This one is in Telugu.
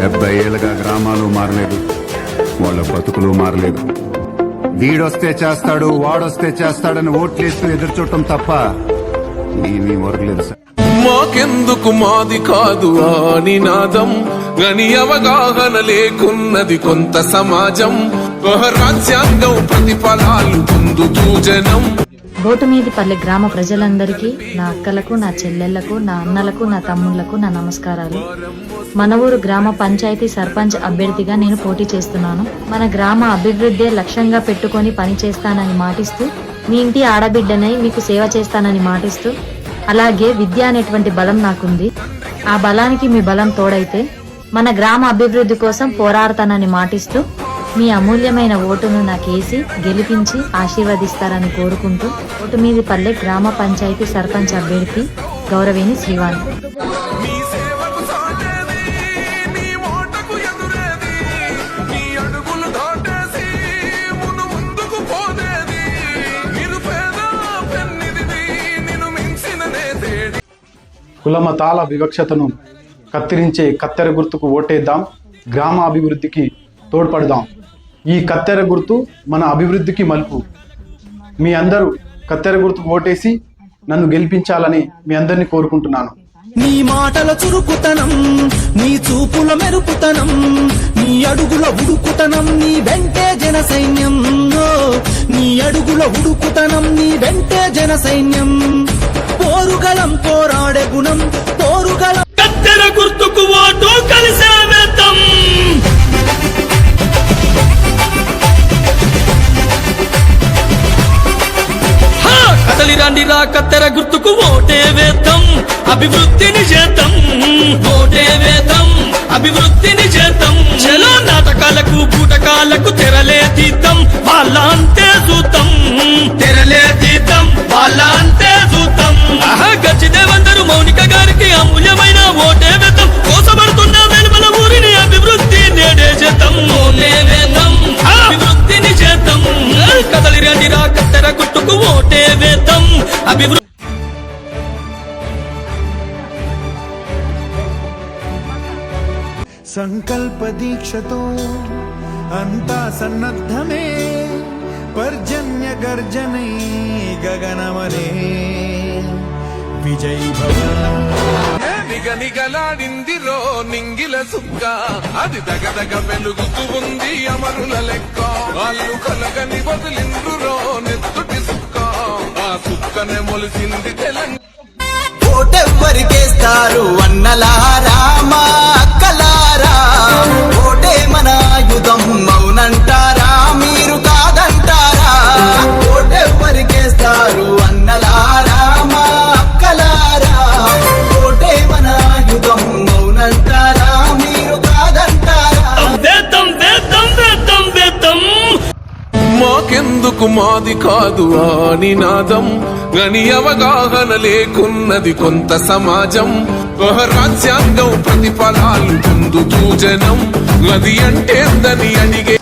70 ఏళ్ళుగా గ్రామాలు మారలేదు, వాళ్ళ బతుకులు మారలేదు. వీడొస్తే చేస్తాడు, వాడొస్తే చేస్తాడని ఓట్లేస్తూ ఎదురు చూడటం తప్ప ఏమీ వరలేదు సార్. మాకెందుకు మాది కాదు ఆ నినాదం, గని అవగాహన లేకున్నది కొంత సమాజం. రాజ్యాంగం ప్రతిఫలాలు పొందుతూ జనం. గోటుమీదిపల్లి గ్రామ ప్రజలందరికీ, నా అక్కలకు, నా చెల్లెళ్లకు, నా అన్నలకు, నా తమ్ముళ్లకు నా నమస్కారాలు. మన ఊరు గ్రామ పంచాయతీ సర్పంచ్ అభ్యర్థిగా నేను పోటీ చేస్తున్నాను. మన గ్రామ అభివృద్ధి లక్ష్యంగా పెట్టుకొని పని చేస్తానని మాటిస్తూ, మీ ఇంటి ఆడబిడ్డనై మీకు సేవ చేస్తానని మాటిస్తూ, అలాగే విద్య అనేటువంటి బలం నాకుంది. ఆ బలానికి మీ బలం తోడైతే మన గ్రామ అభివృద్ధి కోసం పోరాడతానని మాటిస్తూ, మీ అమూల్యమైన ఓటును నాకేసి గెలిపించి ఆశీర్వదిస్తారని కోరుకుంటూ, గోటుమీదిపల్లె గ్రామ పంచాయతీ సర్పంచ్ అభ్యర్థి గౌరవేణి శ్రీవాణి. కులమతాల వివక్షతను కత్తిరించే కత్తెర గుర్తుకు ఓటేద్దాం, గ్రామ అభివృద్ధికి తోడ్పడదాం. ఈ కత్తెర గుర్తు మన అభివృద్ధికి మలుపు. మీ అందరూ కత్తెర గుర్తుకు ఓటేసి నన్ను గెలిపించాలని మీ అందరినీ కోరుకుంటున్నాను. నీ మాటల చురుకుతనం, నీ చూపుల మెరుపుతనం, నీ అడుగుల ఉడుకుతనం, నీ వెంటే జన సైన్యం. నీ అడుగుల ఉడుకుతనం, నీ వెంటే జన సైన్యం. పోరుగలం పోరాడే గుణం, పోరుగలం. కత్తెర గుర్తుకు ఓటు కలిసే వేద్దాం. కదలిరాండి రా, కత్తెర గుర్తుకు ఓటే వేద్దాం, అభివృద్ధిని చేద్దాం. ఓటే వేద్దాం, అభివృద్ధిని చేద్దాం. చలో నాటకాలకు బూటకాలకు తెరలే తీద్దాం, వాళ్ళ అంతే చూద్దాం. తెరలే తీద్దాం, వాళ్ళ అంతే చూద్దాం. గచ్చిదేవందరూ మౌనిక గారికి అమూల్యమైన ఓటే వేద్దాం. కోసపడుతున్న వెలుపల ఊరిని అభివృద్ధి నేడే చేద్దాం. ఓటే వేద్దాం, అభివృద్ధిని చేద్దాం. కదలిరండి రా, కత్తెర గుర్తుకు ఓటే వేద్దాం, అభివృద్ధి. సంకల్ప దీక్షతో అంతా సన్నద్ధమే, పర్జన్య గర్జనే గగనమనే విజయ్ భవ. నిగనిగలాడిందిరో నింగిల సుక్క, అది దగదగ వెలుగుతూ ఉంది అమరుల లెక్క. వాళ్ళు కలగని వదిలిండ్రురో నెత్తుటి సుక్క, ఆ సుక్కనే మొలిసింది తెలంగాణ. ఓటెవ్వరికేస్తారు అన్నలారా, మా అక్కలారా, ఓటే మన ఆయుధం మౌనంటారా, మీరు కాదంటారా. ఓటెవ్వరికేస్తారు అన్నలారా, మా అక్కలారా, ఓటే మన ఆయుధం మౌనంటారా, మీరు కాదంటారా. వేద్దాం వేద్దాం వేద్దాం వేద్దాం. మాకెందుకు మాది కాదు ఆ నినాదం, గని అవగాహన లేకున్నది కొంత సమాజం. రాజ్యాంగం ప్రతిఫలాలు పొందుతూ జనం. అది అంటే అడిగే